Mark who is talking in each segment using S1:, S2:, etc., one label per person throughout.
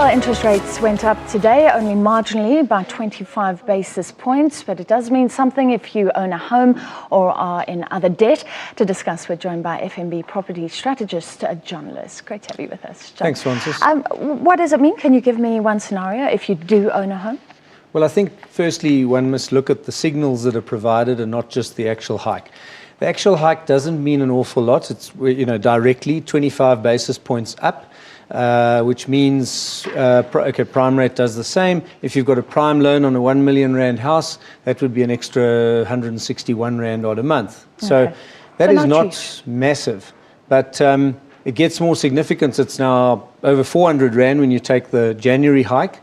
S1: Well, interest rates went up today, only marginally, by 25 basis points, but it does mean something if you own a home or are in other debt. To discuss, we're joined by FNB property strategist John Loos. Great to have you with us, John.
S2: Thanks, Francis.
S1: What does it mean? Can you give me one scenario if you do own a home?
S2: Well, I think firstly one must look at the signals that are provided and not just the actual hike. The actual hike doesn't mean an awful lot. It's directly 25 basis points up. Which means, prime rate does the same. If you've got a prime loan on a 1 million rand house, that would be an extra 161 rand odd a month. So that is not massive, but it gets more significance. It's now over 400 rand when you take the January hike.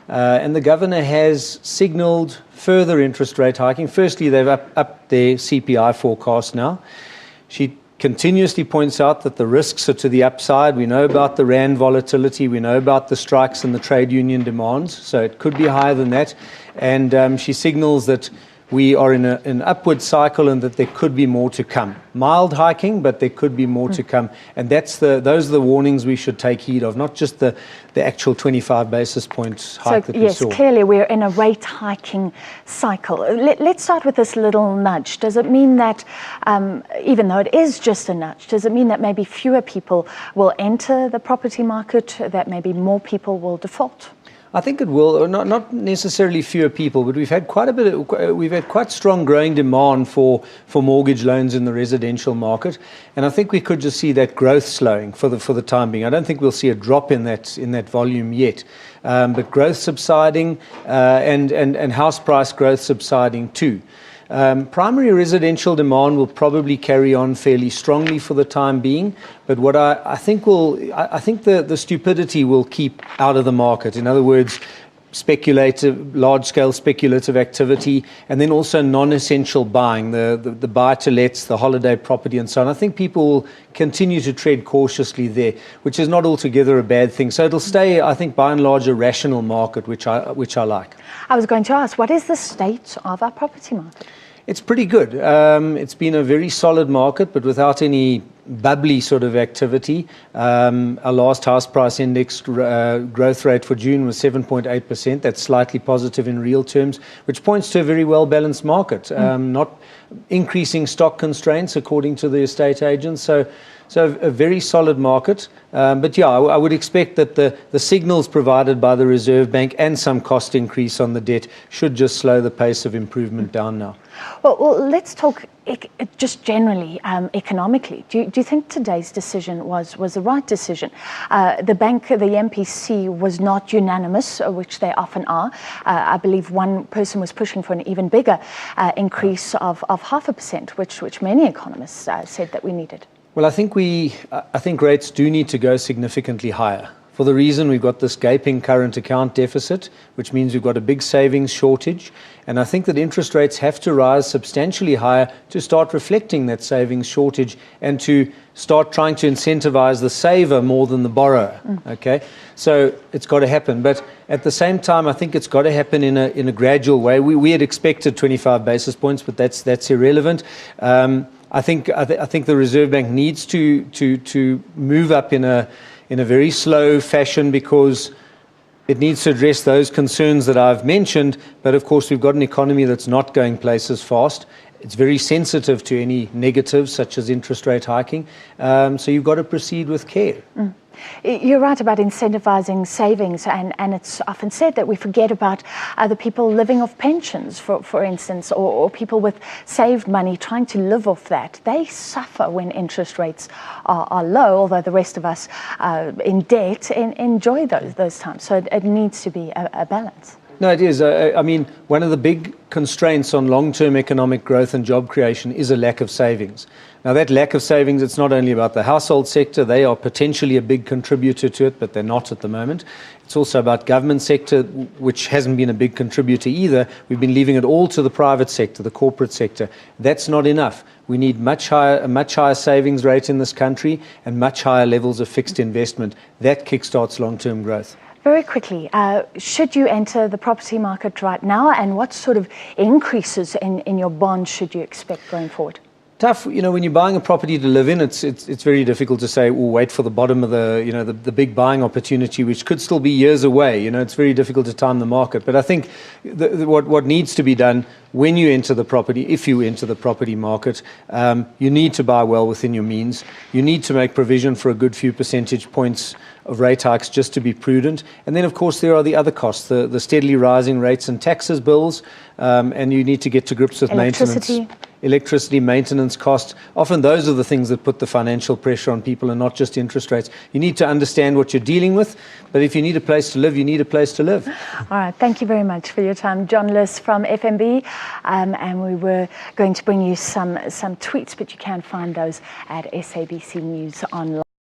S2: And the governor has signalled further interest rate hiking. Firstly, they've upped their CPI forecast now. She continuously points out that the risks are to the upside. We know about the rand volatility. We know about the strikes and the trade union demands. So it could be higher than that. And she signals that we are in an upward cycle and that there could be more to come. Mild hiking, but there could be more to come. And those are the warnings we should take heed of, not just the actual 25 basis points hike that we saw.
S1: Yes, clearly we're in a rate hiking cycle. Let's start with this little nudge. Does it mean that, even though it is just a nudge, does it mean that maybe fewer people will enter the property market, that maybe more people will default?
S2: I think it will, not necessarily fewer people, but we've had quite strong growing demand for mortgage loans in the residential market, and I think we could just see that growth slowing for the time being. I don't think we'll see a drop in that volume yet, but growth subsiding and house price growth subsiding too. Primary residential demand will probably carry on fairly strongly for the time being, but what I think the stupidity will keep out of the market. In other words, large-scale speculative activity, and then also non-essential buying, the buy-to-lets, the holiday property, and so on. I think people will continue to tread cautiously there, which is not altogether a bad thing. So it'll stay, I think, by and large, a rational market, which I like.
S1: I was going to ask, what is the state of our property market?
S2: It's pretty good. It's been a very solid market, but without any bubbly sort of activity. Our last house price index growth rate for June was 7.8%. That's slightly positive in real terms, which points to a very well-balanced market. Not increasing stock constraints according to the estate agents. So a very solid market. But yeah, I would expect that the signals provided by the Reserve Bank and some cost increase on the debt should just slow the pace of improvement down now.
S1: Well, let's talk just generally economically. Do you think today's decision was the right decision? The bank, the MPC, was not unanimous, which they often are. I believe one person was pushing for an even bigger increase of 0.5%, which many economists said that we needed.
S2: Well, I think rates do need to go significantly higher. For the reason we've got this gaping current account deficit, which means we've got a big savings shortage. And I think that interest rates have to rise substantially higher to start reflecting that savings shortage and to start trying to incentivize the saver more than the borrower. Okay, so it's got to happen. But at the same time, I think it's got to happen in a gradual way. We had expected 25 basis points, but that's irrelevant. I think the Reserve Bank needs to move up in a very slow fashion because it needs to address those concerns that I've mentioned. But of course, we've got an economy that's not going places fast. It's very sensitive to any negatives such as interest rate hiking. So you've got to proceed with care.
S1: You're right about incentivizing savings, and it's often said that we forget about the people living off pensions, for instance, or people with saved money trying to live off that. They suffer when interest rates are low, although the rest of us in debt enjoy those times. So it needs to be a balance.
S2: No, it is. I mean, one of the big constraints on long-term economic growth and job creation is a lack of savings. Now, that lack of savings, it's not only about the household sector. They are potentially a big contributor to it, but they're not at the moment. It's also about government sector, which hasn't been a big contributor either. We've been leaving it all to the private sector, the corporate sector. That's not enough. We need a much higher savings rate in this country and much higher levels of fixed investment. That kickstarts long-term growth.
S1: Very quickly, should you enter the property market right now, and what sort of increases in your bonds should you expect going forward?
S2: Tough, when you're buying a property to live in, it's very difficult to say, well, wait for the bottom of the big buying opportunity, which could still be years away. It's very difficult to time the market. But I think what needs to be done when you enter the property, if you enter the property market, you need to buy well within your means. You need to make provision for a good few percentage points of rate hikes just to be prudent. And then, of course, there are the other costs, the steadily rising rates and taxes bills, and you need to get to grips with electricity, maintenance costs. Often those are the things that put the financial pressure on people and not just interest rates. You need to understand what you're dealing with, but if you need a place to live, you need a place to live.
S1: All right, thank you very much for your time. John Loos from FNB, and we were going to bring you some tweets, but you can find those at SABC News online.